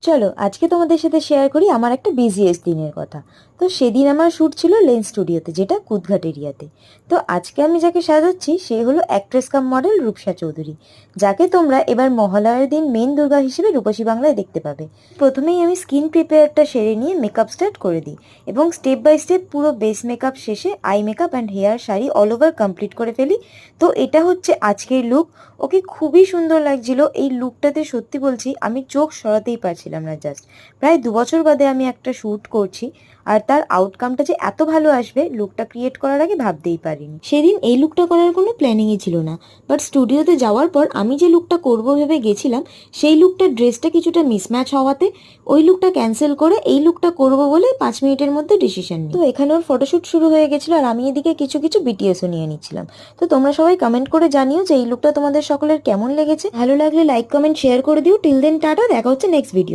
চলো আজকে তোমাদের সাথে শেয়ার করি আমার একটা বিজিএস দিনের কথা। তো সেদিন আমার শ্যুট ছিল লেন্স স্টুডিওতে, যেটা কুদঘাট এরিয়াতে। তো আজকে আমি যাকে সাজাচ্ছি সে হলো অ্যাক্ট্রেস কাম মডেল রূপসা চৌধুরী, যাকে তোমরা এবার মহালয়ার দিন মেন দুর্গা হিসেবে রূপসী বাংলায় দেখতে পাবে। প্রথমেই আমি স্কিন প্রিপেয়ারটা সেরে নিয়ে মেকআপ স্টার্ট করে দিই এবং স্টেপ বাই স্টেপ পুরো বেস মেকআপ শেষে eye makeup and hair sari all over complete করে ফেলি। তো এটা হচ্ছে আজকের লুক। ওকে খুবই সুন্দর লাগছিল এই লুকটাতে, সত্যি বলছি আমি চোখ সরাতেই পারছিলাম না। জাস্ট প্রায় 2 বছর বাদে আমি একটা শ্যুট করছি, আর তার আউটকামটা যে এত ভালো আসবে লুকটা ক্রিয়েট করার আগে ভাবতেই পারিনি। সেদিন এই লুকটা করার কোনো প্ল্যানিংই ছিল না, বাট স্টুডিওতে যাওয়ার পর আমি যে লুকটা করবো ভেবে গেছিলাম সেই লুকটার ড্রেসটা কিছুটা মিসম্যাচ হওয়াতে ওই লুকটা ক্যান্সেল করে এই লুকটা করবো বলে 5 মিনিটের মধ্যে ডিসিশন নিই। তো এখানে ওর ফটোশ্যুট শুরু হয়ে গেছিলো আর আমি এদিকে কিছু কিছু বিটিএসও নিয়ে নিচ্ছিলাম। তো তোমরা সবাই কমেন্ট করে জানিও যে এই লুকটা তোমাদের সকলের কেমন লেগেছে। ভালো লাগলে লাইক কমেন্ট শেয়ার করে দিও। টিল দেন টাটা, দেখা হচ্ছে নেক্সট ভিডিও।